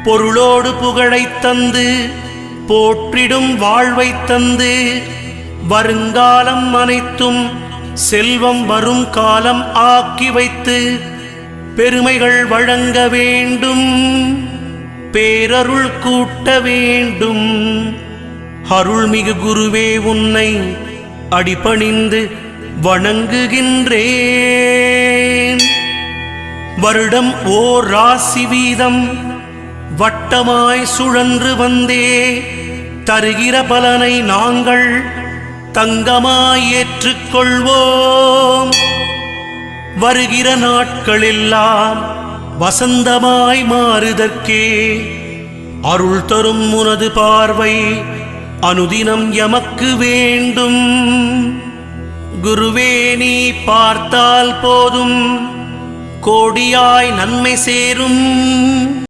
பொருளோடு புகழைத் தந்து போற்றிடும் வாழ்வைத் தந்து வருங்காலம் அனைத்தும் செல்வம் வரும் காலம் ஆக்கி வைத்து பெருமைகள் வழங்க வேண்டும், பேரருள் கூட்ட வேண்டும். அருள்மிகு குருவே, உன்னை அடிபணிந்து வணங்குகின்றேன். வருடம் ஓர் ராசி வீதம் வட்டமாய் சுழன்று வந்தே தருகிற பலனை நாங்கள் தங்கமாய் ஏற்றுக்கொள்வோம். வருகிற நாட்களெல்லாம் வசந்தமாய் மாறுதற்கே அருள் தரும் உனது பார்வை அனுதினம் எமக்கு வேண்டும். குருவே, நீ பார்த்தால் போதும் கோடியாய் நன்மை சேரும்.